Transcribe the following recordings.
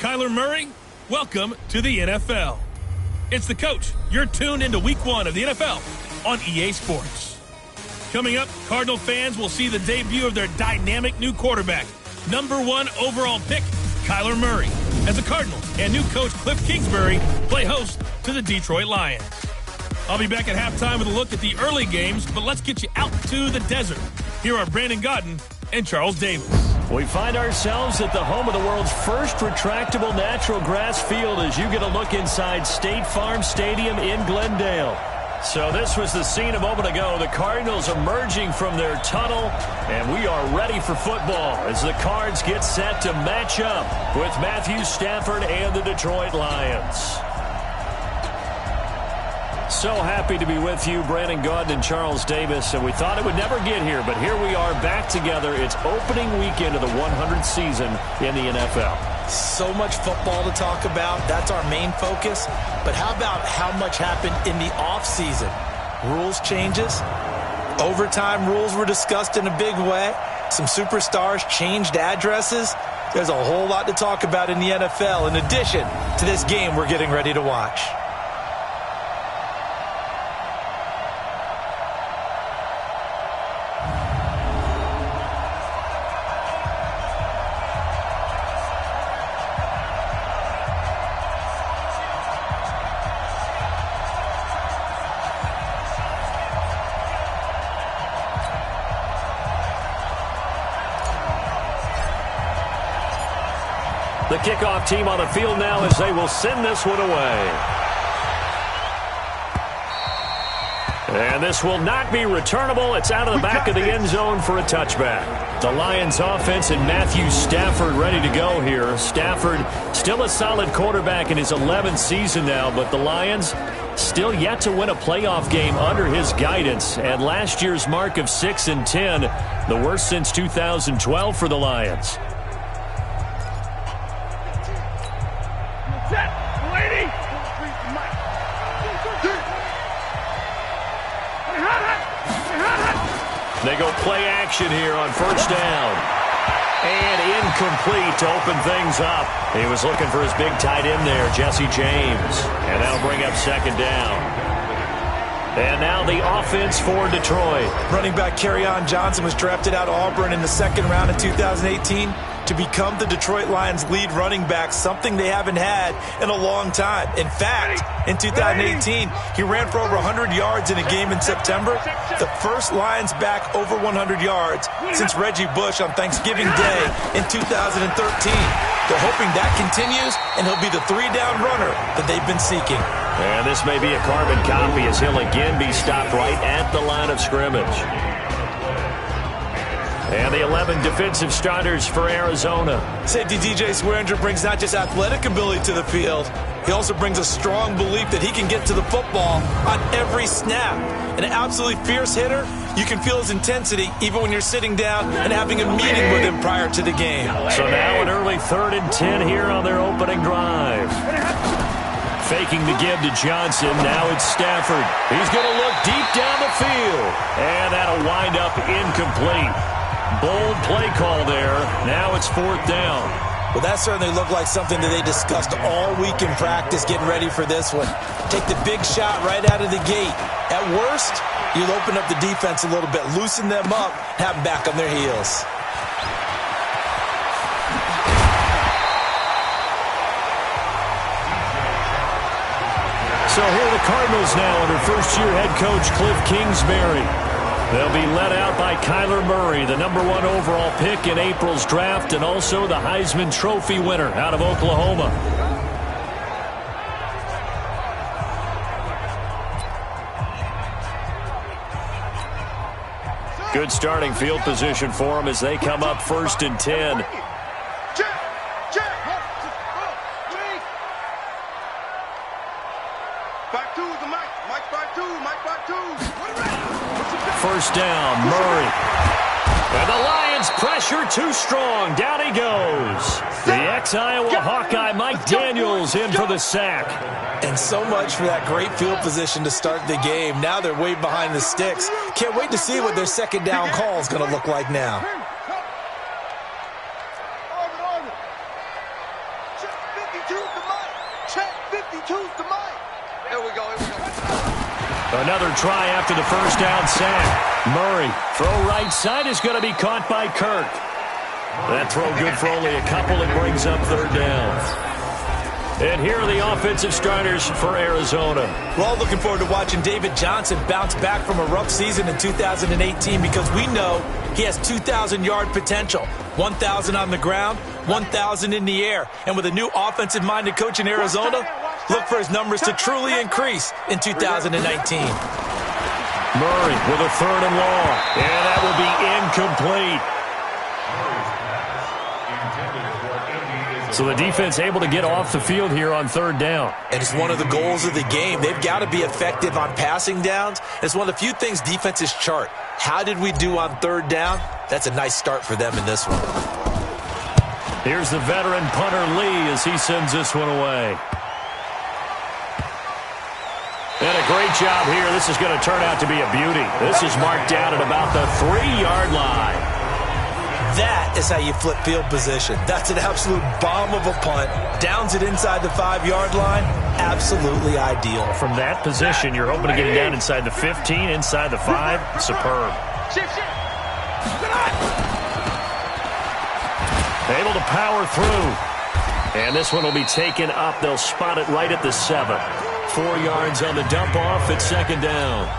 Kyler Murray, welcome to the NFL. It's the coach. You're tuned into Week 1 of the NFL on EA Sports. Coming up, Cardinal fans will see the debut of their dynamic new quarterback, number 1 overall pick, Kyler Murray, as the Cardinals and new coach Cliff Kingsbury play host to the Detroit Lions. I'll be back at halftime with a look at the early games, but let's get you out to the desert. Here are Brandon Godden and Charles Davis. We find ourselves at the home of the world's first retractable natural grass field as you get a look inside State Farm Stadium in Glendale. So this was the scene a moment ago. The Cardinals emerging from their tunnel, and we are ready for football as the Cards get set to match up with Matthew Stafford and the Detroit Lions. So happy to be with you, Brandon Godden and Charles Davis, and we thought it would never get here, but here we are back together. It's opening weekend of the 100th season in the NFL. So much football to talk about. That's our main focus. But how about how much happened in the offseason? Rules changes. Overtime rules were discussed in a big way. Some superstars changed addresses. There's a whole lot to talk about in the NFL in addition to this game we're getting ready to watch. The kickoff team on the field now as they will send this one away. And this will not be returnable. It's out of the back of the end zone for a touchback. The Lions offense and Matthew Stafford ready to go here. Stafford still a solid quarterback in his 11th season now, but the Lions still yet to win a playoff game under his guidance. And last year's mark of 6-10, the worst since 2012 for the Lions. They go play action here on first down. And incomplete to open things up. He was looking for his big tight end there, Jesse James. And that'll bring up second down. And now the offense for Detroit. Running back Kerryon Johnson was drafted out of Auburn in the second round of 2018 to become the Detroit Lions' lead running back, something they haven't had in a long time. In fact, in 2018, he ran for over 100 yards in a game in September, the first Lions back over 100 yards since Reggie Bush on Thanksgiving Day in 2013. They're hoping that continues, and he'll be the three-down runner that they've been seeking. And this may be a carbon copy as he'll again be stopped right at the line of scrimmage. And the 11 defensive starters for Arizona. Safety DJ Swearinger brings not just athletic ability to the field, he also brings a strong belief that he can get to the football on every snap. An absolutely fierce hitter, you can feel his intensity even when you're sitting down and having a meeting with him prior to the game. So now an early 3rd and 10 here on their opening drive. Faking the give to Johnson. Now it's Stafford. He's going to look deep down the field. And that'll wind up incomplete. Bold play call there. Now it's 4th down. Well, that certainly looked like something that they discussed all week in practice getting ready for this one. Take the big shot right out of the gate. At worst, you'll open up the defense a little bit, loosen them up, have them back on their heels. So here are the Cardinals now under first-year head coach Cliff Kingsbury. They'll be led out by Kyler Murray, the number 1 overall pick in April's draft, and also the Heisman Trophy winner out of Oklahoma. Good starting field position for them as they come up 1st and 10. First down, Murray. And the Lions pressure too strong. Down he goes. The ex-Iowa Hawkeye Mike Daniels in for the sack. And so much for that great field position to start the game. Now they're way behind the sticks. Can't wait to see what their second down call is going to look like now. Choose the mic. Here we go. Another try after the first down sack. Murray, throw right side is going to be caught by Kirk. That throw good for only a couple. It brings up third down. And here are the offensive starters for Arizona. We're all looking forward to watching David Johnson bounce back from a rough season in 2018 because we know he has 2,000-yard potential. 1,000 on the ground, 1,000 in the air. And with a new offensive-minded coach in Arizona, look for his numbers to truly increase in 2019. Murray with a third and long. And that will be incomplete. So the defense able to get off the field here on third down. And it's one of the goals of the game. They've got to be effective on passing downs. It's one of the few things defenses chart. How did we do on third down? That's a nice start for them in this one. Here's the veteran punter Lee as he sends this one away. And a great job here. This is going to turn out to be a beauty. This is marked down at about the 3-yard line. That is how you flip field position. That's an absolute bomb of a punt. Downs it inside the 5-yard line. Absolutely ideal. From that position, you're hoping to get it down inside the 15, inside the 5. Superb. Able to power through. And this one will be taken up. They'll spot it right at the 7. 4 yards on the dump off at second down.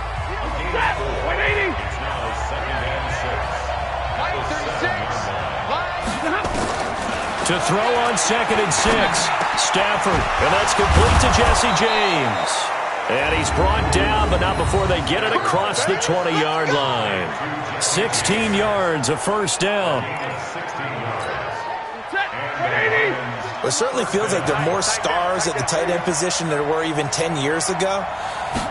To throw on 2nd and 6. Stafford, and that's complete to Jesse James. And he's brought down, but not before they get it across the 20-yard line. 16 yards, a first down. It certainly feels like there are more stars at the tight end position than there were even 10 years ago.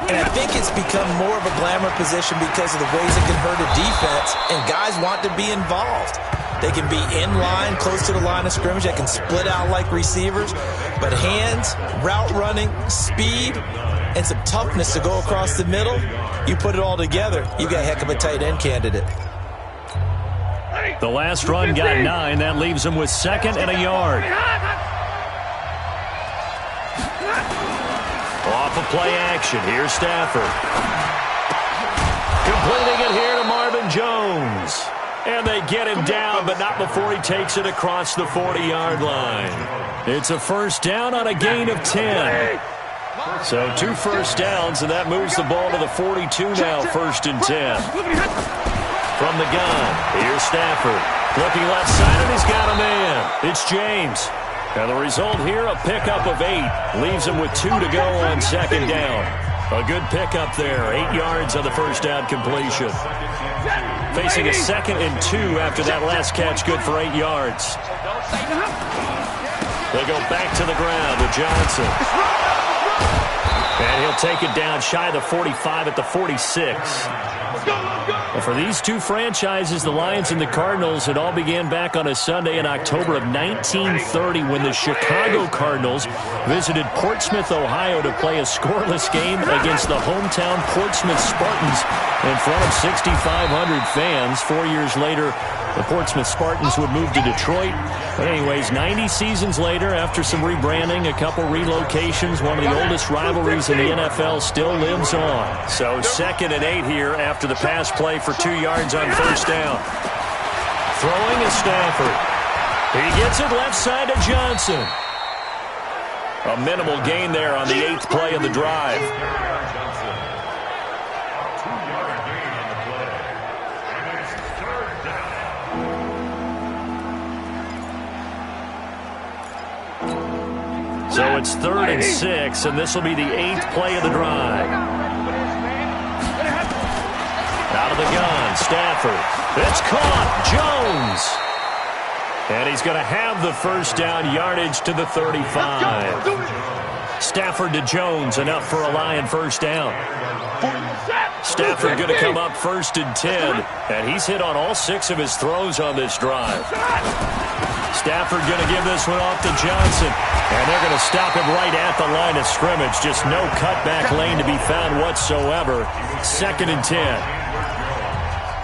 And I think it's become more of a glamour position because of the ways it can hurt a defense, and guys want to be involved. They can be in line, close to the line of scrimmage. They can split out like receivers. But hands, route running, speed, and some toughness to go across the middle, you put it all together, you got a heck of a tight end candidate. The last run got 9. That leaves him with 2nd and a yard. Off of play action. Here's Stafford. Completing it here to Marvin Jones. And they get him down, but not before he takes it across the 40-yard line. It's a first down on a gain of 10. So 2 first downs, and that moves the ball to the 42 now, 1st and 10. From the gun, here's Stafford. Looking left side, and he's got a man. It's James. And the result here, a pickup of 8. Leaves him with 2 to go on second down. A good pickup there. 8 yards on the first down completion. Facing a 2nd and 2 after that last catch, good for 8 yards. They go back to the ground with Johnson. And he'll take it down shy of the 45 at the 46. Well, for these two franchises, the Lions and the Cardinals, it all began back on a Sunday in October of 1930 when the Chicago Cardinals visited Portsmouth, Ohio to play a scoreless game against the hometown Portsmouth Spartans in front of 6,500 fans. 4 years later, the Portsmouth Spartans would move to Detroit. But anyways, 90 seasons later, after some rebranding, a couple relocations, one of the oldest rivalries in the NFL still lives on. So 2nd and 8 here after the pass play for 2 yards on first down. Throwing is Stafford. He gets it left side to Johnson. A minimal gain there on the 8th play of the drive. So it's 3rd and 6, and this will be the 8th play of the drive. Out of the gun, Stafford. It's caught, Jones. And he's going to have the first down, yardage to the 35. Stafford to Jones, enough for a Lion first down. Stafford going to come up 1st and 10, and he's hit on all 6 of his throws on this drive. Stafford going to give this one off to Johnson. And they're going to stop him right at the line of scrimmage. Just no cutback lane to be found whatsoever. 2nd and 10.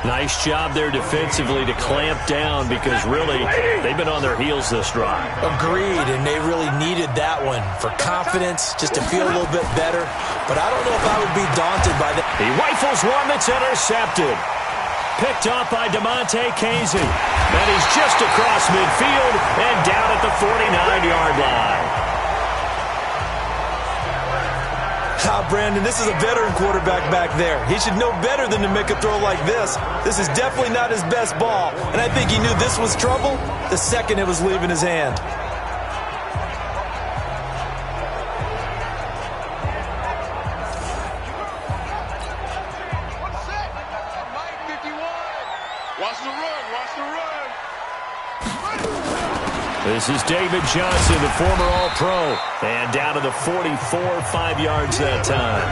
Nice job there defensively to clamp down because really they've been on their heels this drive. Agreed, and they really needed that one for confidence, just to feel a little bit better. But I don't know if I would be daunted by that. He rifles one that's intercepted. Picked off by DeMonte Casey. And he's just across midfield and down at the 49-yard line. Brandon, this is a veteran quarterback back there. He should know better than to make a throw like this. This is definitely not his best ball, and I think he knew this was trouble the second it was leaving his hand. Watch the run, watch the run. This is David Johnson, the former All-Pro. And down to the 44, 5 yards that time.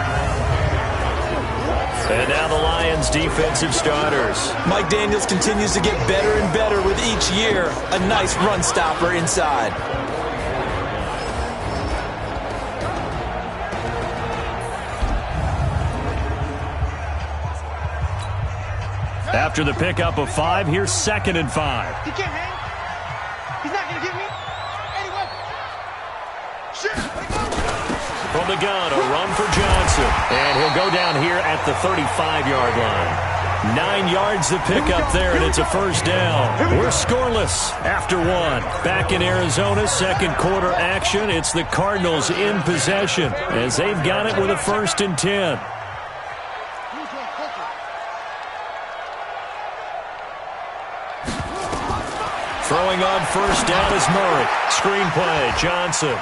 And now the Lions' defensive starters. Mike Daniels continues to get better and better with each year. A nice run stopper inside. After the pickup of 5, here's 2nd and 5. He can't hang. He's not going to get me. Anyway. Shit. From the gun, a run for Johnson. And he'll go down here at the 35-yard line. 9 yards to pick up there, and it's a first down. We're scoreless after 1. Back in Arizona, second quarter action. It's the Cardinals in possession as they've got it with a 1st and 10. Throwing on first down is Murray. Screen play, Johnson.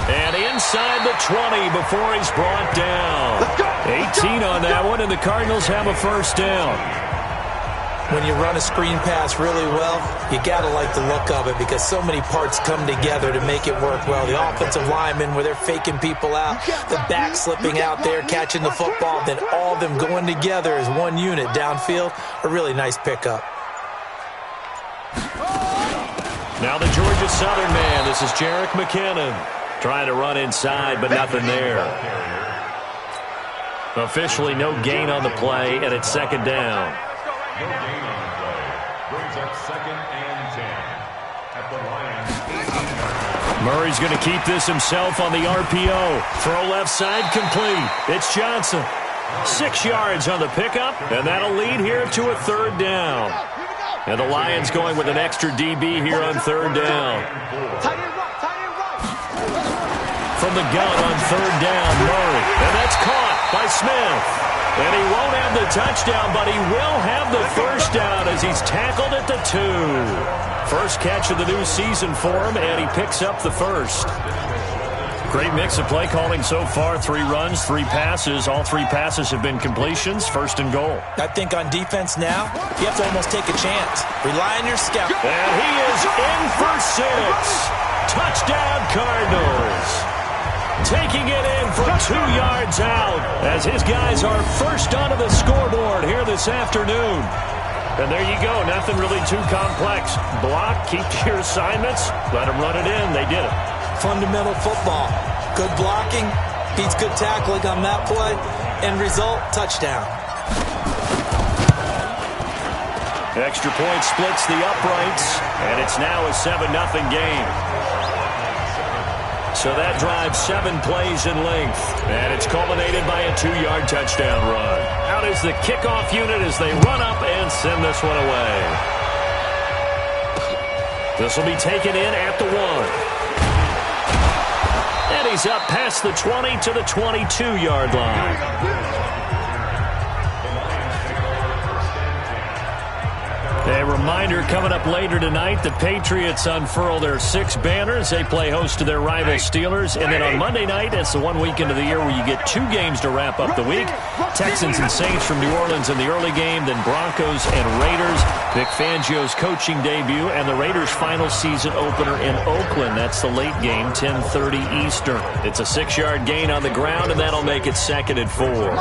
And inside the 20 before he's brought down. 18 on that one, and the Cardinals have a first down. When you run a screen pass really well, you got to like the look of it because so many parts come together to make it work well. The offensive linemen, where they're faking people out, the back slipping out there, catching the football, then all of them going together as one unit downfield. A really nice pickup. Now the Georgia Southern man. This is Jerick McKinnon. Trying to run inside, but nothing there. Officially no gain on the play, and it's 2nd down. No gain on the play. Brings up 2nd and 10 at the Lions. Murray's going to keep this himself on the RPO. Throw left side complete. It's Johnson. 6 yards on the pickup, and that'll lead here to a 3rd down. And the Lions going with an extra DB here on 3rd down. From the gun on 3rd down, Murray. And that's caught by Smith. And he won't have the touchdown, but he will have the first down as he's tackled at the 2. First catch of the new season for him, and he picks up the first. Great mix of play calling so far. 3 runs, 3 passes. All 3 passes have been completions. 1st and goal. I think on defense now, you have to almost take a chance. Rely on your scout. And he is in for 6. Touchdown, Cardinals. Taking it in for 2 yards out as his guys are first onto the scoreboard here this afternoon. And there you go. Nothing really too complex. Block, keep to your assignments, let them run it in. They did it. Fundamental football. Good blocking, beats good tackling on that play. End result, touchdown. Extra point splits the uprights, and it's now a 7-0 game. So that drives 7 plays in length, and it's culminated by a 2-yard touchdown run. Out is the kickoff unit as they run up and send this one away. This will be taken in at the 1. And he's up past the 20 to the 22-yard line. A reminder coming up later tonight, the Patriots unfurl their 6 banners. They play host to their rival Steelers. And then on Monday night, it's the one weekend of the year where you get 2 games to wrap up the week. Texans and Saints from New Orleans in the early game, then Broncos and Raiders. Vic Fangio's coaching debut and the Raiders' final season opener in Oakland. That's the late game, 10:30 Eastern. It's a 6-yard gain on the ground, and that'll make it 2nd and 4.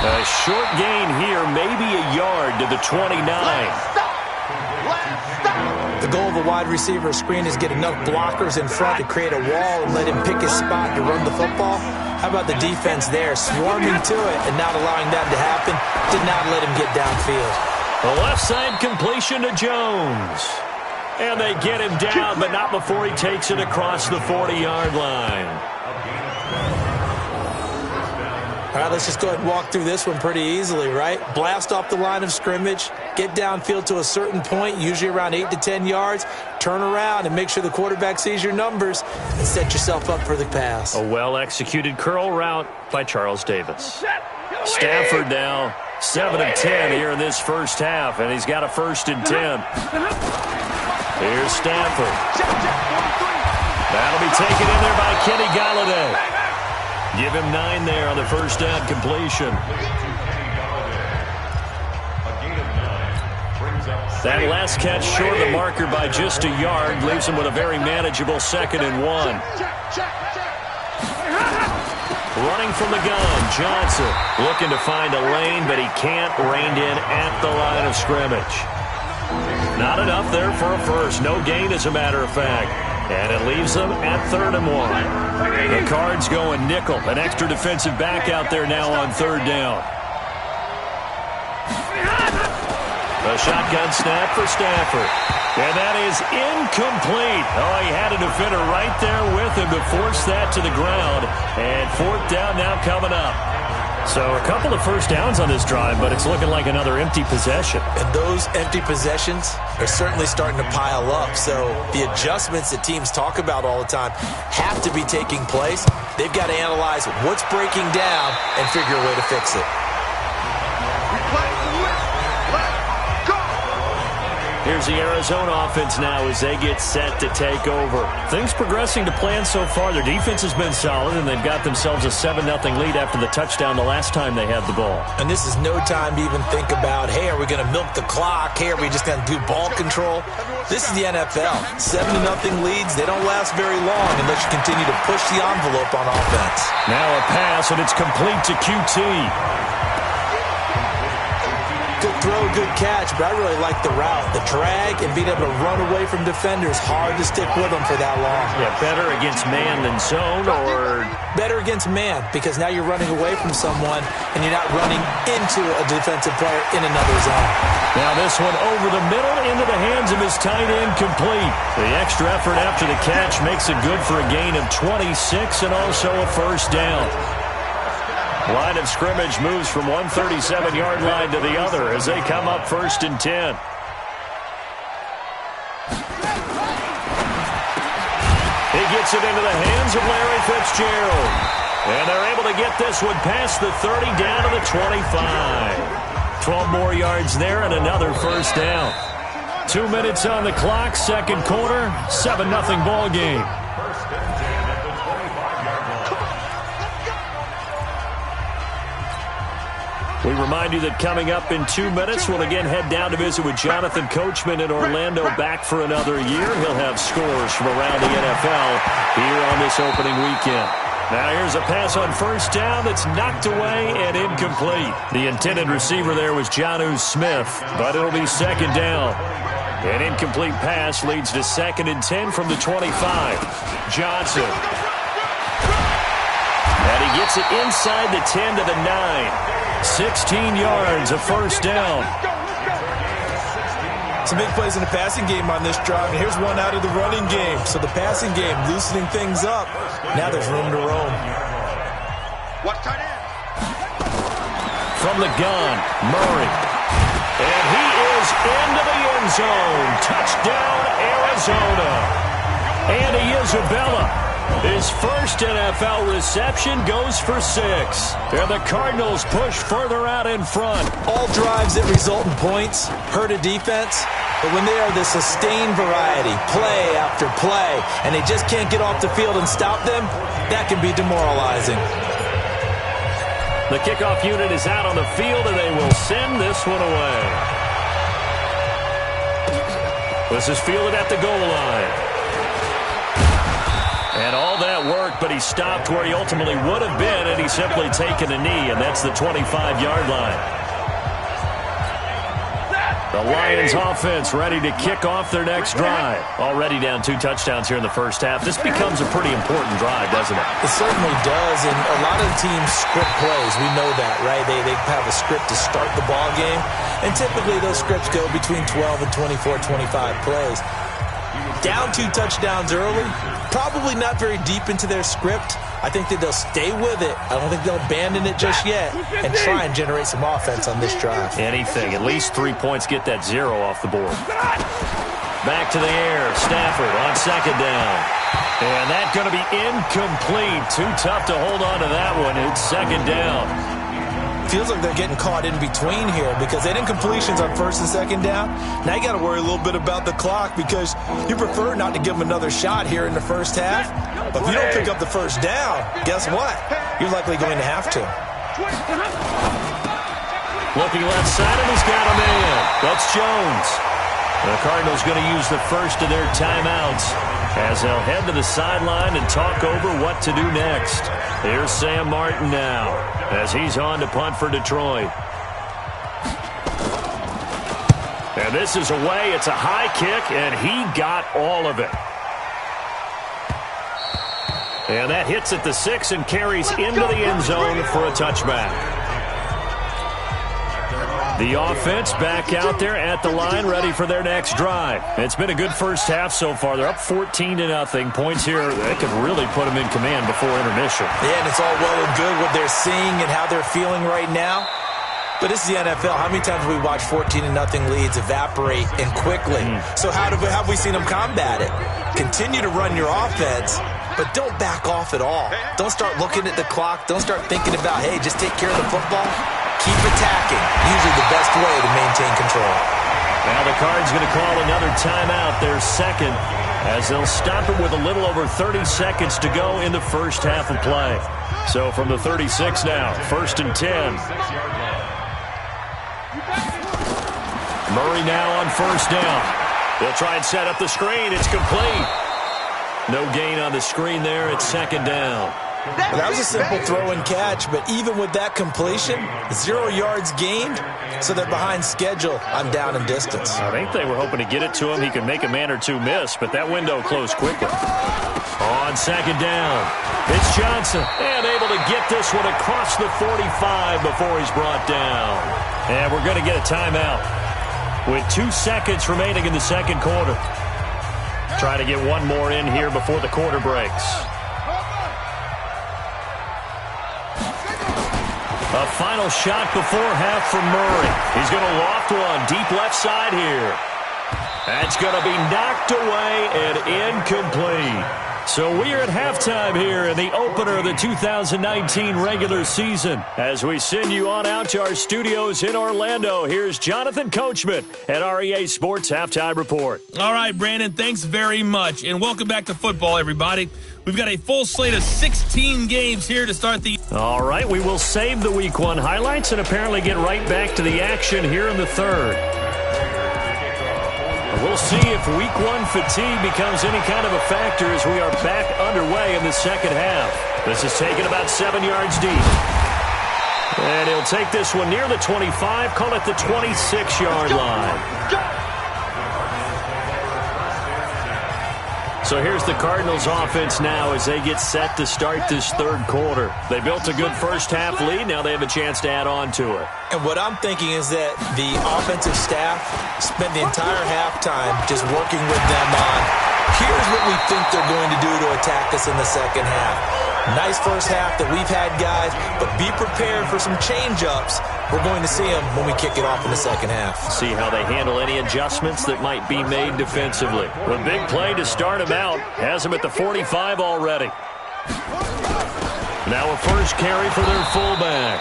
A short gain here, maybe a yard to the 29. Last stop. The goal of a wide receiver screen is get enough blockers in front to create a wall and let him pick his spot to run the football. How about the defense there, swarming to it and not allowing that to happen? Did not let him get downfield. The left side completion to Jones. And they get him down, but not before he takes it across the 40-yard line. All right, let's just go ahead and walk through this one pretty easily, right? Blast off the line of scrimmage, get downfield to a certain point, usually around 8 to 10 yards, turn around and make sure the quarterback sees your numbers and set yourself up for the pass. A well-executed curl route by Charles Davis. Stafford now 7 of 10 here in this first half, and he's got a 1st and 10. Here's Stafford. That'll be taken in there by Kenny Golladay. Give him 9 there on the first down completion. That last catch short of the marker by just a yard leaves him with a very manageable 2nd and 1. Running from the gun, Johnson looking to find a lane, but he can't, reined in at the line of scrimmage. Not enough there for a first. No gain, as a matter of fact. And it leaves them at 3rd and 1. The Cards going nickel. An extra defensive back out there now on 3rd down. A shotgun snap for Stafford. And that is incomplete. Oh, he had a defender right there with him to force that to the ground. And 4th down now coming up. So a couple of first downs on this drive, but it's looking like another empty possession. And those empty possessions are certainly starting to pile up. So the adjustments that teams talk about all the time have to be taking place. They've got to analyze what's breaking down and figure a way to fix it. Here's the Arizona offense now as they get set to take over. Things progressing to plan so far. Their defense has been solid, and they've got themselves a 7-0 lead after the touchdown the last time they had the ball. And this is no time to even think about, hey, are we going to milk the clock? Hey, are we just going to do ball control? This is the NFL. 7-0 leads, they don't last very long unless you continue to push the envelope on offense. Now a pass, and it's complete to QT. Good throw, good catch, but I really like the route. The drag and being able to run away from defenders, hard to stick with them for that long. Yeah, better against man than zone, or? Better against man, because now you're running away from someone and you're not running into a defensive player in another zone. Now this one over the middle into the hands of his tight end, complete. The extra effort after the catch makes it good for a gain of 26 and also a 1st down. Line of scrimmage moves from one 37-yard line to the other as they come up 1st and 10. He gets it into the hands of Larry Fitzgerald. And they're able to get this one past the 30 down to the 25. 12 more yards there and another 1st down. 2 minutes on the clock, 2nd quarter, 7-0 ball game. We remind you that coming up in 2 minutes, we'll again head down to visit with Jonathan Coachman in Orlando, back for another year. He'll have scores from around the NFL here on this opening weekend. Now here's a pass on 1st down that's knocked away and incomplete. The intended receiver there was Jonnu Smith, but it'll be 2nd down. An incomplete pass leads to 2nd and 10 from the 25. Johnson. And he gets it inside the 10 to the 9. 16 yards, a 1st down. Some big plays in the passing game on this drive, and here's one out of the running game. So the passing game loosening things up. Now there's room to roam. Watch tight end. From the gun, Murray. And he is into the end zone. Touchdown, Arizona. Andy Isabella. His first NFL reception goes for 6. And the Cardinals push further out in front. All drives that result in points hurt a defense, but when they are the sustained variety, play after play, and they just can't get off the field and stop them, that can be demoralizing. The kickoff unit is out on the field, and they will send this one away. This is fielded at the goal line. And all that work, but he stopped where he ultimately would have been, and he's simply taken a knee, and that's the 25-yard line. The Lions offense ready to kick off their next drive. Already down 2 touchdowns here in the first half. This becomes a pretty important drive, doesn't it? It certainly does, and a lot of the teams script plays. We know that, right? They have a script to start the ball game, and typically those scripts go between 12 and 24, 25 plays. Down 2 touchdowns early, probably not very deep into their script. I think that they'll stay with it. I don't think they'll abandon it just yet and try and generate some offense on this drive. Anything. At least 3 points get that 0 off the board. Back to the air. Stafford on second down. And that's going to be incomplete. Too tough to hold on to that one. It's second down. Feels like they're getting caught in between here because they did incompletions on first and second down. Now you got to worry a little bit about the clock because you prefer not to give them another shot here in the first half. But if you don't pick up the first down, guess what? You're likely going to have to. Looking left side, and he's got a man. That's Jones. The Cardinals going to use the first of their timeouts as they'll head to the sideline and talk over what to do next. Here's Sam Martin now as he's on to punt for Detroit. And this is away. It's a high kick, and he got all of it. And that hits at the 6 and carries into the end zone for a touchback. The offense back out there at the line, ready for their next drive. It's been a good first half so far. They're up 14-0. Points here that could really put them in command before intermission. Yeah, and it's all well and good what they're seeing and how they're feeling right now. But this is the NFL. How many times have we watched 14-0 leads evaporate and quickly? So how have we seen them combat it? Continue to run your offense, but don't back off at all. Don't start looking at the clock. Don't start thinking about, hey, just take care of the football. Keep attacking. Usually the best way to maintain control. Now the Cards going to call another timeout, their second, as they'll stop it with a little over 30 seconds to go in the first half of play. So from the 36 now, 1st and 10. Murray now on first down. They'll try and set up the screen. It's complete. No gain on the screen there. It's second down. Well, that was a simple throw and catch, but even with that completion, 0 yards gained, so they're behind schedule on down and distance. I think they were hoping to get it to him. He could make a man or two miss, but that window closed quickly. On second down, it's Johnson, and able to get this one across the 45 before he's brought down. And we're going to get a timeout with 2 seconds remaining in the second quarter. Try to get one more in here before the quarter breaks. A final shot before half from Murray. He's going to loft one deep left side here. That's going to be knocked away and incomplete. So we are at halftime here in the opener of the 2019 regular season. As we send you on out to our studios in Orlando, here's Jonathan Coachman at our EA Sports Halftime Report. All right, Brandon, thanks very much. And welcome back to football, everybody. We've got a full slate of 16 games here to start the... All right, we will save the Week 1 highlights and apparently get right back to the action here in the third. We'll see if Week 1 fatigue becomes any kind of a factor as we are back underway in the second half. This is taken about 7 yards deep. And he'll take this one near the 25, call it the 26-yard line. So here's the Cardinals offense now as they get set to start this third quarter. They built a good first half lead. Now they have a chance to add on to it. And what I'm thinking is that the offensive staff spent the entire halftime just working with them on, here's what we think they're going to do to attack us in the second half. Nice first half that we've had, guys, but be prepared for some change-ups. We're going to see them when we kick it off in the second half. See how they handle any adjustments that might be made defensively. The big play to start him out has him at the 45 already. Now a first carry for their fullback.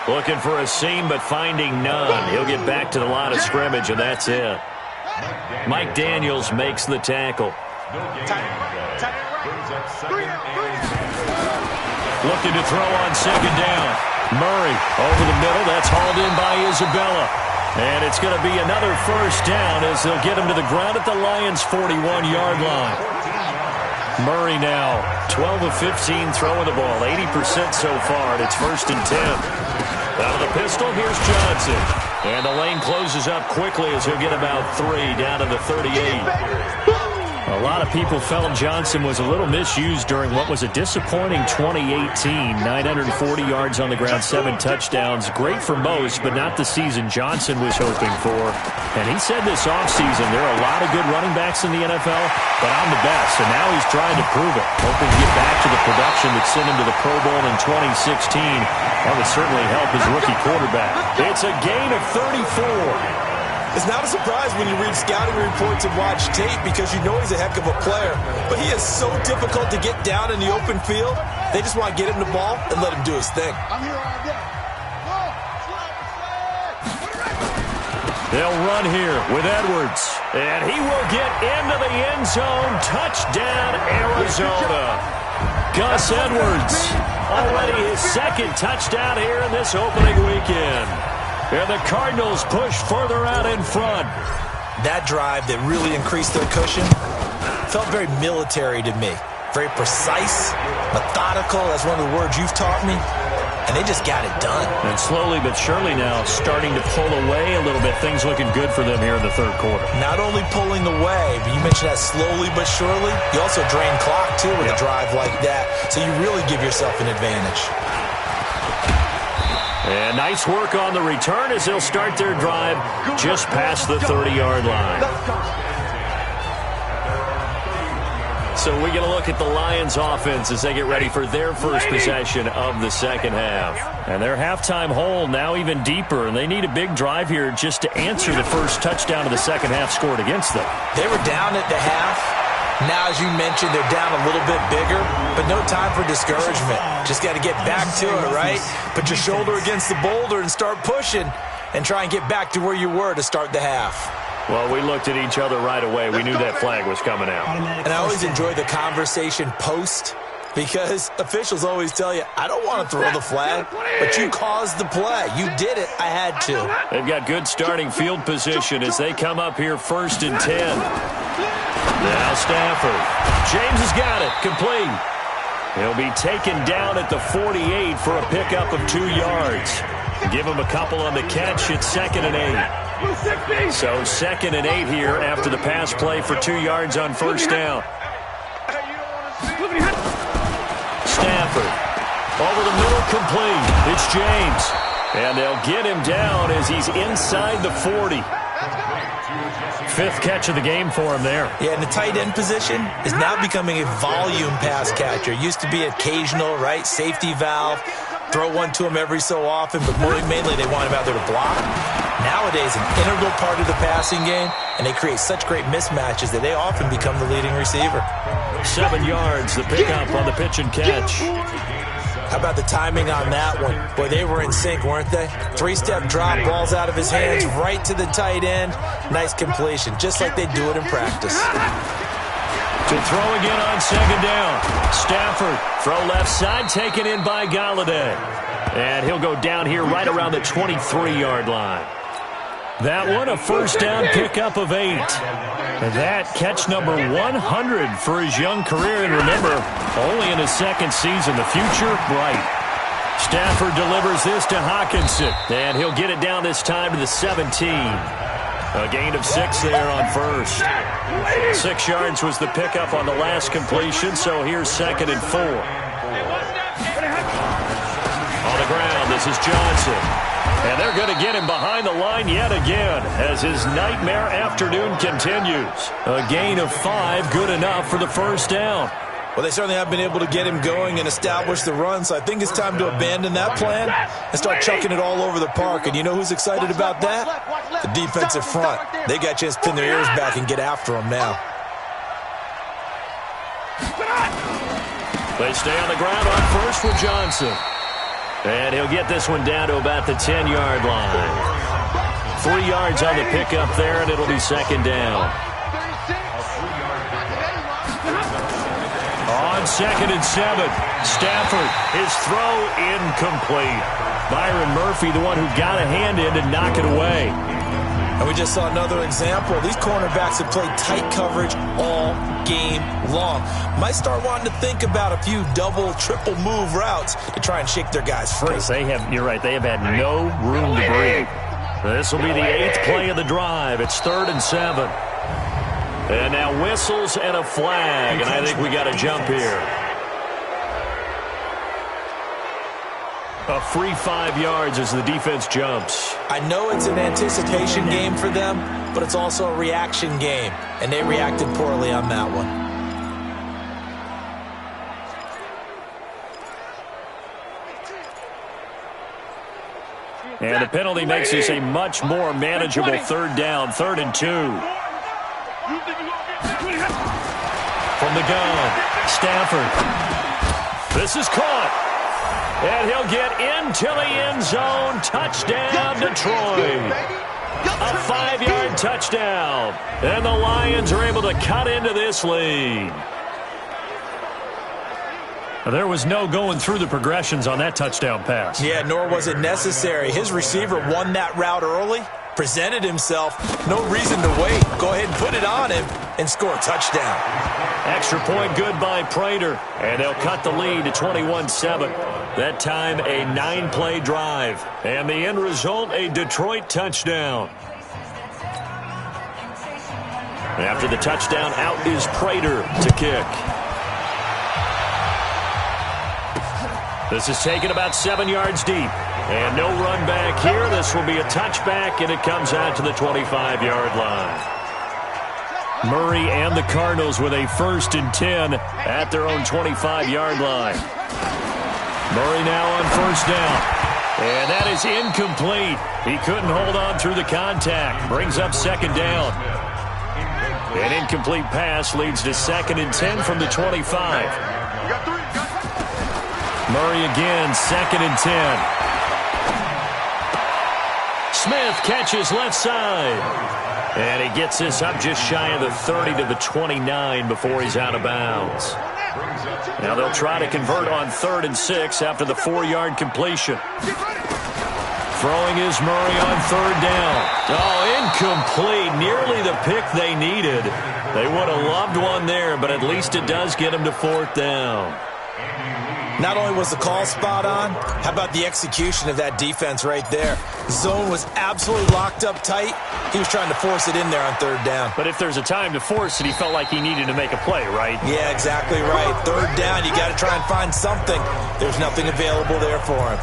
Looking for a seam, but finding none. He'll get back to the line of scrimmage, and that's it. Mike Daniels makes the tackle. Looking to throw on second down. Murray over the middle. That's hauled in by Isabella. And it's going to be another first down as they'll get him to the ground at the Lions' 41-yard line. Murray now 12 of 15 throwing the ball, 80% so far, and it's 1st and 10. Out of the pistol, here's Johnson. And the lane closes up quickly as he'll get about 3 down to the 38. A lot of people felt Johnson was a little misused during what was a disappointing 2018. 940 yards on the ground, 7 touchdowns. Great for most, but not the season Johnson was hoping for. And he said this offseason, there are a lot of good running backs in the NFL, but I'm the best. And now he's trying to prove it, hoping to get back to the production that sent him to the Pro Bowl in 2016. That would certainly help his rookie quarterback. It's a gain of 34. It's not a surprise when you read scouting reports and watch tape because you know he's a heck of a player. But he is so difficult to get down in the open field. They just want to get him the ball and let him do his thing. I'm here all day. They'll run here with Edwards. And he will get into the end zone. Touchdown, Arizona. Gus Edwards. Already his second touchdown here in this opening weekend. And the Cardinals push further out in front. That drive that really increased their cushion felt very military to me. Very precise, methodical. That's one of the words you've taught me. And they just got it done. And slowly but surely now starting to pull away a little bit. Things looking good for them here in the third quarter. Not only pulling away, but you mentioned that slowly but surely. You also drain clock, too, with a drive like that. So you really give yourself an advantage. And nice work on the return as they'll start their drive just past the 30-yard line. So we get a look at the Lions offense as they get ready for their first possession of the second half. And their halftime hole now even deeper, and they need a big drive here just to answer the first touchdown of the second half scored against them. They were down at the half. Now, as you mentioned, they're down a little bit bigger, but no time for discouragement. Just got to get back to it, right? Put your shoulder against the boulder and start pushing and try and get back to where you were to start the half. Well, we looked at each other right away. We knew that flag was coming out. And I always enjoy the conversation post because officials always tell you, I don't want to throw the flag, but you caused the play. You did it. I had to. They've got good starting field position as they come up here 1st and 10. Now Stafford. James has got it. Complete. He'll be taken down at the 48 for a pickup of 2 yards. Give him a couple on the catch. It's 2nd and 8. So 2nd and 8 here after the pass play for 2 yards on first down. Stafford. Over the middle, complete. It's James. And they'll get him down as he's inside the 40. 5th catch of the game for him there. Yeah, and the tight end position is now becoming a volume pass catcher. Used to be occasional, right? Safety valve. Throw one to him every so often, but mainly they want him out there to block. Nowadays, an integral part of the passing game, and they create such great mismatches that they often become the leading receiver. 7 yards, the pickup on the pitch and catch. How about the timing on that one? Boy, they were in sync, weren't they? 3-step drop, balls out of his hands, right to the tight end. Nice completion, just like they do it in practice. To throw again on 2nd down. Stafford, throw left side, taken in by Galladay. And he'll go down here right around the 23-yard line. That one, a first down pickup of 8. And that catch number 100 for his young career. And remember, only in his 2nd season, the future bright. Stafford delivers this to Hawkinson. And he'll get it down this time to the 17. A gain of 6 there on first. 6 yards was the pickup on the last completion, so here's 2nd and 4. On the ground, this is Johnson. And they're going to get him behind the line yet again as his nightmare afternoon continues. A gain of 5, good enough for the first down. Well, they certainly have been able to get him going and establish the run, so I think it's time to abandon that plan and start chucking it all over the park. And you know who's excited about that? The defensive front. They got a chance to pin their ears back and get after him now. They stay on the ground on first with Johnson. And he'll get this one down to about the 10-yard line. 3 yards on the pickup there, and it'll be 2nd down. On 2nd and 7, Stafford, his throw incomplete. Byron Murphy, the one who got a hand in to knock it away. And we just saw another example. These cornerbacks have played tight coverage all game long. Might start wanting to think about a few double, triple move routes to try and shake their guys free. You're right, they have had no room to breathe. This will be the 8th play of the drive. It's 3rd and 7. And now whistles and a flag, and I think we got a jump here. A free 5 yards as the defense jumps. I know it's an anticipation game for them, but it's also a reaction game, and they reacted poorly on that one. And the penalty makes this a much more manageable 3rd down, 3rd and 2. From the gun, Stafford. This is caught. And he'll get into the end zone. Touchdown, Detroit. A 5-yard touchdown. And the Lions are able to cut into this lead. There was no going through the progressions on that touchdown pass. Yeah, nor was it necessary. His receiver won that route early, presented himself. No reason to wait. Go ahead and put it on him and score a touchdown. Extra point good by Prater. And they'll cut the lead to 21-7. That time a 9-play drive. And the end result, a Detroit touchdown. After the touchdown, out is Prater to kick. This is taken about 7 yards deep. And no run back here. This will be a touchback, and it comes out to the 25-yard line. Murray and the Cardinals with a 1st and 10 at their own 25-yard line. Murray now on 1st down. And that is incomplete. He couldn't hold on through the contact. Brings up 2nd down. An incomplete pass leads to 2nd and 10 from the 25. Murray again, 2nd and 10. Smith catches left side. And he gets this up just shy of the 30 to the 29 before he's out of bounds. Now they'll try to convert on 3rd and 6 after the 4-yard completion. Throwing is Murray on 3rd down. Oh, incomplete. Nearly the pick they needed. They would have loved one there, but at least it does get them to 4th down. Not only was the call spot on, how about the execution of that defense right there? Zone was absolutely locked up tight. He was trying to force it in there on 3rd down. But if there's a time to force it, he felt like he needed to make a play, right? Yeah, exactly right. 3rd down, you got to try and find something. There's nothing available there for him.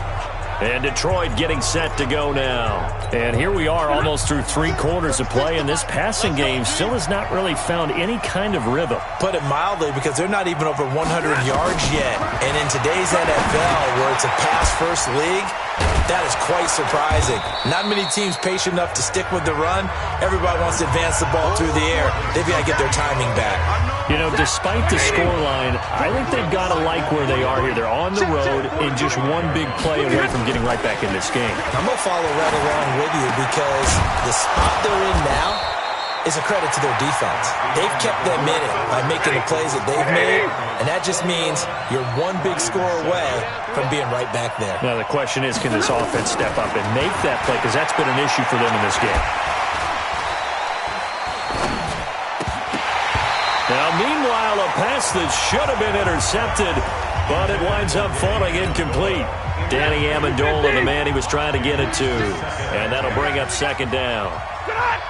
And Detroit getting set to go now. And here we are almost through 3 quarters of play, and this passing game still has not really found any kind of rhythm. Put it mildly, because they're not even over 100 yards yet. And in today's NFL, where it's a pass-first league, that is quite surprising. Not many teams patient enough to stick with the run. Everybody wants to advance the ball through the air. They've got to get their timing back. You know, despite the scoreline, I think they've got to like where they are here. They're on the road and just one big play away from getting right back in this game. I'm going to follow right along with you, because the spot they're in now is a credit to their defense. They've kept them in it by making the plays that they've made, and that just means you're one big score away from being right back there. Now the question is, can this offense step up and make that play, because that's been an issue for them in this game. Now, meanwhile, a pass that should have been intercepted, but it winds up falling incomplete. Danny Amendola, the man he was trying to get it to, and that'll bring up 2nd down.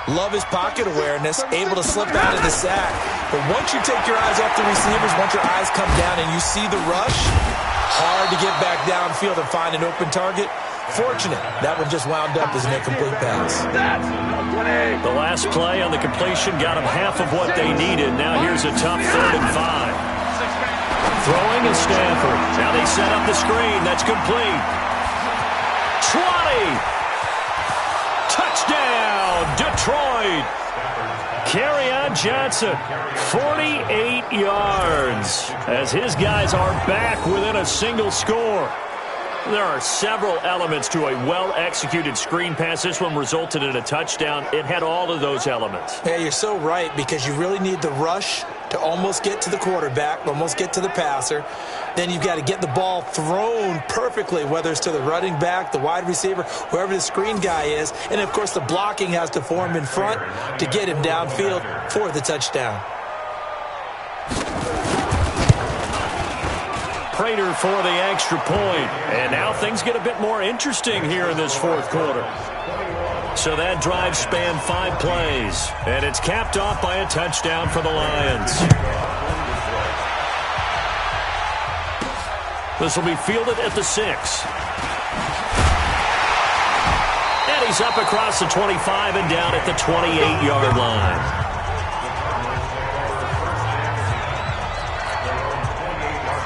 Love his pocket awareness, able to slip out of the sack. But once you take your eyes off the receivers, once your eyes come down and you see the rush, hard to get back downfield and find an open target. Fortunate, that one just wound up as an incomplete pass. The last play on the completion got them half of what they needed. Now here's a tough 3rd and 5. Throwing is Stafford. Now they set up the screen. That's complete. 20. Touchdown, Detroit. Kerryon Johnson, 48 yards, as his guys are back within a single score. There are several elements to a well-executed screen pass. This one resulted in a touchdown. It had all of those elements. Yeah, you're so right, because you really need the rush to almost get to the quarterback, almost get to the passer. Then you've got to get the ball thrown perfectly, whether it's to the running back, the wide receiver, whoever the screen guy is. And, of course, the blocking has to form in front to get him downfield for the touchdown. Prater for the extra point. And now things get a bit more interesting here in this fourth quarter. So that drive spanned 5 plays. And it's capped off by a touchdown for the Lions. This will be fielded at the 6. And he's up across the 25 and down at the 28-yard line.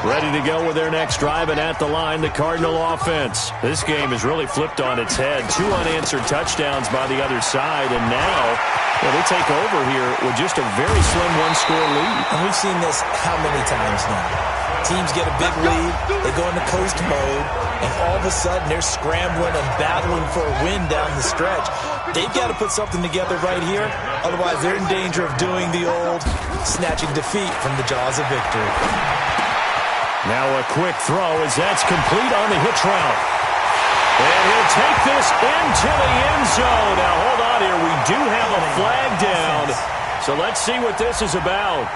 Ready to go with their next drive, and at the line, the Cardinal offense. This game is really flipped on its head. 2 unanswered touchdowns by the other side, and now they take over here with just a very slim one-score lead. And we've seen this how many times now? Teams get a big lead, they go into coast mode, and all of a sudden they're scrambling and battling for a win down the stretch. They've got to put something together right here, otherwise they're in danger of doing the old snatching defeat from the jaws of victory. Now a quick throw as that's complete on the hitch route. And he'll take this into the end zone. Now hold on here, we do have a flag down. So let's see what this is about.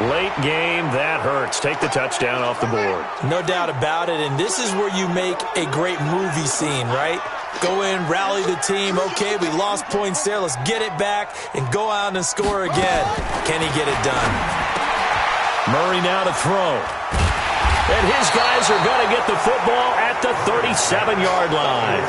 Late game, that hurts. Take the touchdown off the board. No doubt about it, and this is where you make a great movie scene, right? Go in, rally the team. Okay, we lost points there. Let's get it back and go out and score again. Can he get it done? Murray now to throw. And his guys are going to get the football at the 37-yard line.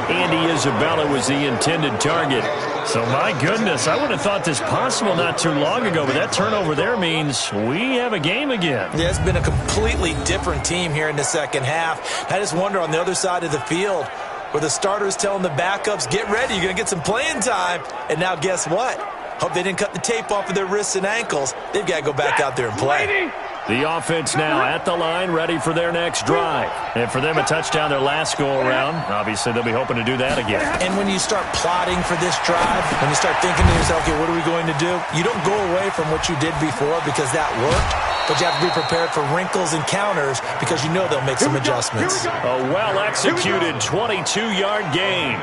Andy Isabella was the intended target. So, my goodness, I would have thought this possible not too long ago, but that turnover there means we have a game again. Yeah, it's been a completely different team here in the second half. I just wonder on the other side of the field where the starters telling the backups, get ready, you're going to get some playing time. And now guess what? Hope they didn't cut the tape off of their wrists and ankles. They've got to go back out there and play. The offense now at the line, ready for their next drive. And for them, a touchdown their last go-around. Obviously, they'll be hoping to do that again. And when you start plotting for this drive, when you start thinking to yourself, okay, what are we going to do? You don't go away from what you did before because that worked, but you have to be prepared for wrinkles and counters because you know they'll make some adjustments. A well-executed 22-yard gain.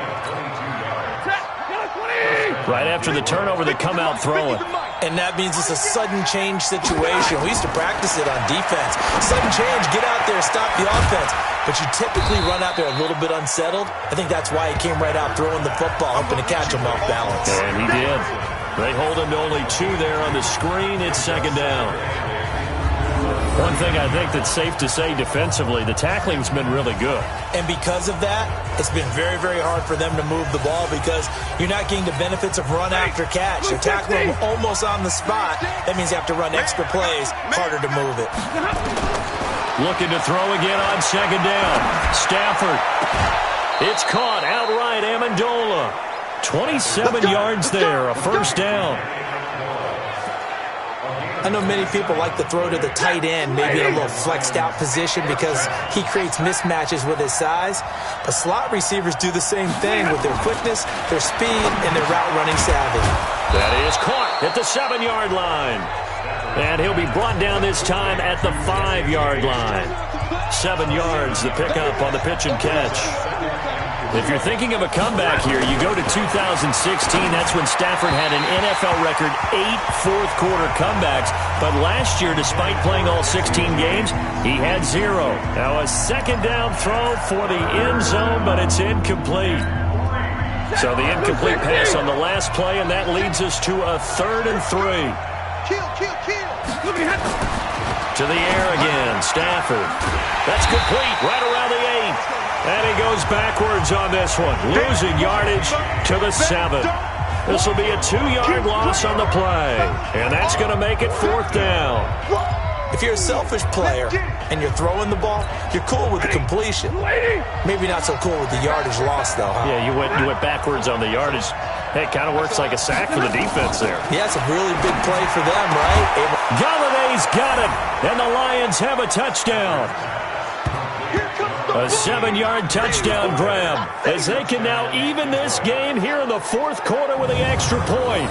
Right after the turnover, they come out throwing. And that means it's a sudden change situation. We used to practice it on defense. Sudden change, get out there, stop the offense. But you typically run out there a little bit unsettled. I think that's why he came right out throwing the football, hoping to catch him off balance. And he did. They hold him to only 2 there on the screen. It's second down. One thing I think that's safe to say defensively, the tackling's been really good. And because of that, it's been very, very hard for them to move the ball because you're not getting the benefits of run after catch. You're tackling them almost on the spot. That means you have to run extra plays, harder to move it. Looking to throw again on second down. Stafford. It's caught outright. Amendola. 27 yards there, a first down. I know many people like to throw to the tight end, maybe in a little flexed out position because he creates mismatches with his size. But slot receivers do the same thing with their quickness, their speed, and their route running savvy. That is caught at the 7-yard line. And he'll be brought down this time at the 5-yard line. 7 yards, the pickup on the pitch and catch. If you're thinking of a comeback here, you go to 2016. That's when Stafford had an NFL record 8 fourth-quarter comebacks. But last year, despite playing all 16 games, he had 0. Now a second down throw for the end zone, but it's incomplete. So the incomplete pass on the last play, and that leads us to a 3rd and 3. To the air again, Stafford. That's complete, right around the 8. And he goes backwards on this one, losing yardage to the 7. This will be a 2-yard loss on the play, and that's going to make it 4th down. If you're a selfish player and you're throwing the ball, you're cool with the completion. Maybe not so cool with the yardage loss, though, huh? Yeah, you went backwards on the yardage. Hey, it kind of works like a sack for the defense there. Yeah, it's a really big play for them, right? Galladay's got it, and the Lions have a touchdown. A 7-yard touchdown grab as they can now even this game here in the 4th quarter with the extra point.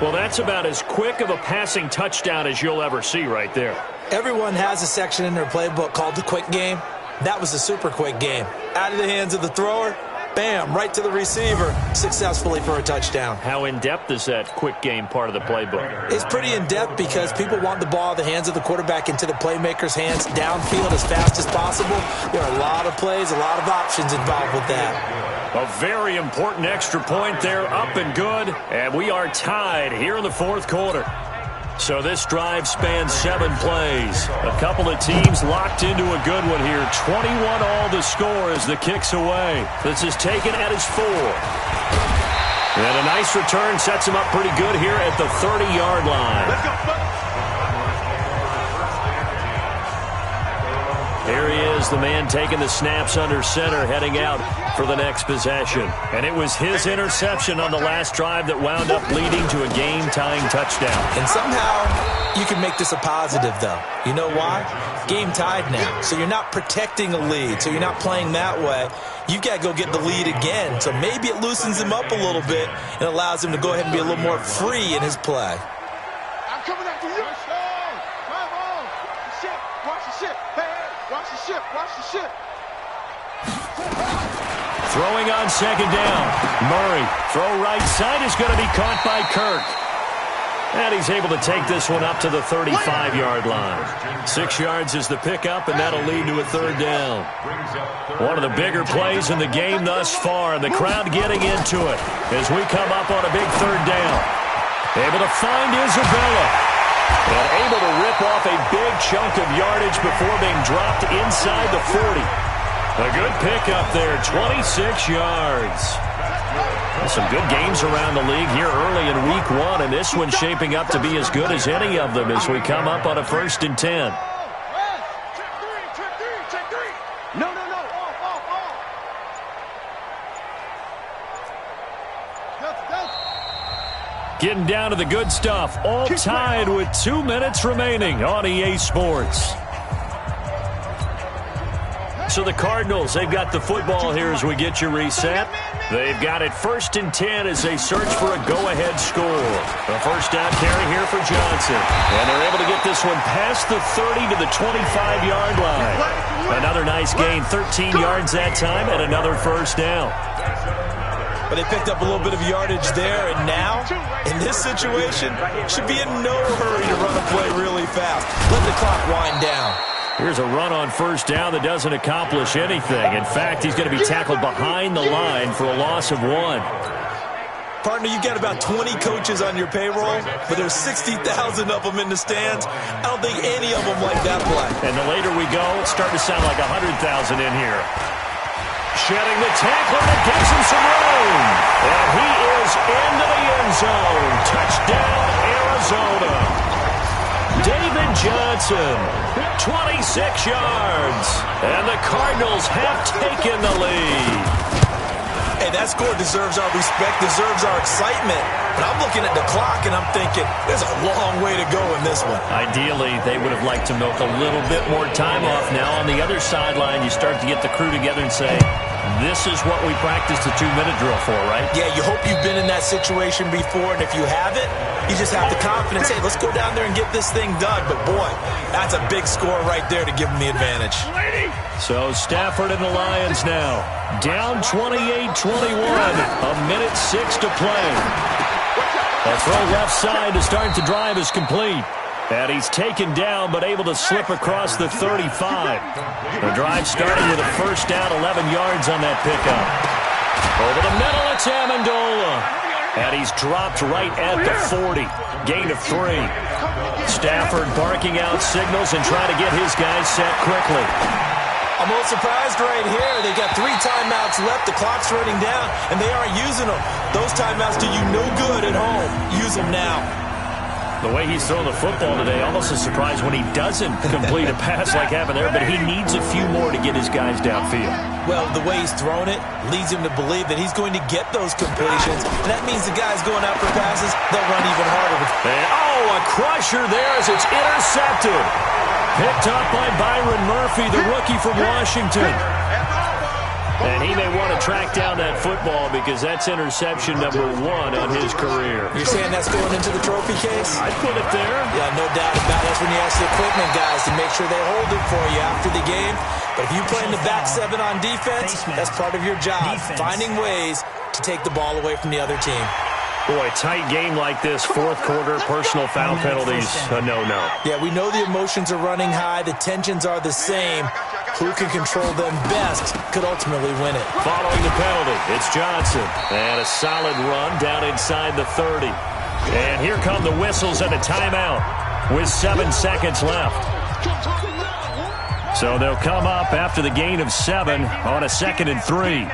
Well, that's about as quick of a passing touchdown as you'll ever see right there. Everyone has a section in their playbook called the quick game. That was a super quick game. Out of the hands of the thrower, bam, right to the receiver, successfully for a touchdown. How in-depth is that quick game part of the playbook? It's pretty in-depth because people want the ball in the hands of the quarterback into the playmaker's hands downfield as fast as possible. There are a lot of plays, a lot of options involved with that. A very important extra point there, up and good, and we are tied here in the fourth quarter. So this drive spans 7 plays. A couple of teams locked into a good one here. 21 all the score as the kick's away. This is taken at his 4. And a nice return sets him up pretty good here at the 30-yard line. Let's go, fellas. Here he is, the man taking the snaps under center, heading out for the next possession. And it was his interception on the last drive that wound up leading to a game-tying touchdown. And somehow you can make this a positive, though. You know why? Game tied now. So you're not protecting a lead. So you're not playing that way. You've got to go get the lead again. So maybe it loosens him up a little bit and allows him to go ahead and be a little more free in his play. I'm coming after you. Come on. Watch the ship. Hey, watch the ship. Watch the ship. Throwing on second down. Murray. Throw right side is going to be caught by Kirk. And he's able to take this one up to the 35-yard line. 6 yards is the pickup, and that'll lead to a third down. One of the bigger plays in the game thus far, and the crowd getting into it as we come up on a big third down. Able to find Isabella. And able to rip off a big chunk of yardage before being dropped inside the 40. A good pickup there, 26 yards. Some good games around the league here early in week 1, and this one's shaping up to be as good as any of them as we come up on a 1st and 10. Check three. No. Off. Getting down to the good stuff, all tied with 2 minutes remaining on EA Sports. So the Cardinals, they've got the football here as we get you reset. They've got it 1st and 10 as they search for a go-ahead score. A first down carry here for Johnson. And they're able to get this one past the 30 to the 25-yard line. Another nice gain, 13 yards that time, and another first down. But they picked up a little bit of yardage there, and now, in this situation, should be in no hurry to run a play really fast. Let the clock wind down. Here's a run on first down that doesn't accomplish anything. In fact, he's going to be tackled behind the line for a loss of 1. Partner, you've got about 20 coaches on your payroll, but there's 60,000 of them in the stands. I don't think any of them like that play. And the later we go, it's starting to sound like 100,000 in here. Shedding the tackler that gives him some room. And he is into the end zone. Touchdown, Arizona. David Johnson, 26 yards. And the Cardinals have taken the lead. Hey, that score deserves our respect, deserves our excitement. But I'm looking at the clock, and I'm thinking, there's a long way to go in this one. Ideally, they would have liked to milk a little bit more time off. Now, on the other sideline, you start to get the crew together and say, this is what we practiced the 2-minute drill for, right? Yeah, you hope you've been in that situation before, and if you haven't, you just have the confidence, hey, let's go down there and get this thing done. But, boy, that's a big score right there to give them the advantage. So Stafford and the Lions now down 28-21, a minute 6 to play. A throw left side to start the drive is complete. And he's taken down but able to slip across the 35. The drive starting with a first down, 11 yards on that pickup. Over the middle, it's Amendola. And he's dropped right at the 40. Gain of 3. Stafford barking out signals and trying to get his guys set quickly. I'm a little surprised right here. They got 3 timeouts left. The clock's running down, and they aren't using them. Those timeouts do you no good at home. Use them now. The way he's throwing the football today, almost a surprise when he doesn't complete a pass like happened there, but he needs a few more to get his guys downfield. Well, the way he's thrown it leads him to believe that he's going to get those completions. And that means the guys going out for passes, they'll run even harder. And, a crusher there as it's intercepted. Picked up by Byron Murphy, the rookie from Washington. And he may want to track down that football because that's interception number 1 on his career. You're saying that's going into the trophy case? I'd put it there. Yeah, no doubt about it. That's when you ask the equipment guys to make sure they hold it for you after the game. But if you play in the back 7 on defense, that's part of your job, finding ways to take the ball away from the other team. Boy, tight game like this, fourth quarter, personal foul penalties, a no-no. Yeah, we know the emotions are running high. The tensions are the same. Who can control them best could ultimately win it. Following the penalty, it's Johnson. And a solid run down inside the 30. And here come the whistles and a timeout with 7 seconds left. So they'll come up after the gain of 7 on a 2nd and 3.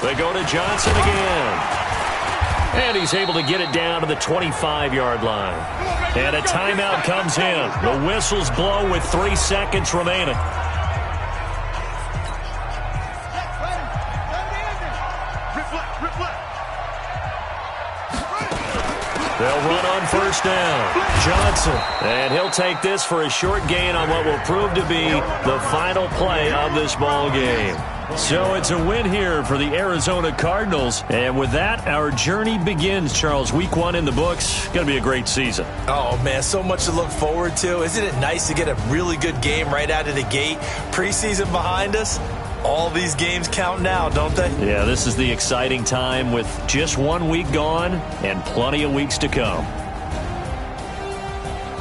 They go to Johnson again. And he's able to get it down to the 25-yard line. And a timeout comes in. The whistles blow with 3 seconds remaining. They'll run on first down. Johnson. And he'll take this for a short gain on what will prove to be the final play of this ball game. So it's a win here for the Arizona Cardinals. And with that, our journey begins, Charles. Week 1 in the books. Going to be a great season. Oh, man, so much to look forward to. Isn't it nice to get a really good game right out of the gate? Preseason behind us. All these games count now, don't they? Yeah, this is the exciting time with just 1 week gone and plenty of weeks to come.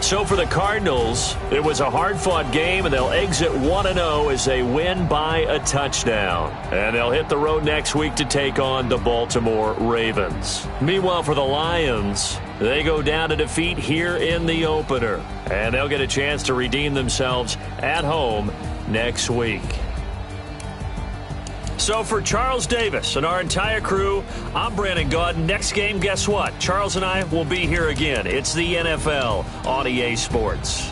So for the Cardinals, it was a hard-fought game, and they'll exit 1-0 as they win by a touchdown. And they'll hit the road next week to take on the Baltimore Ravens. Meanwhile, for the Lions, they go down to defeat here in the opener. And they'll get a chance to redeem themselves at home next week. So for Charles Davis and our entire crew, I'm Brandon Gaudin. Next game, guess what? Charles and I will be here again. It's the NFL on EA Sports.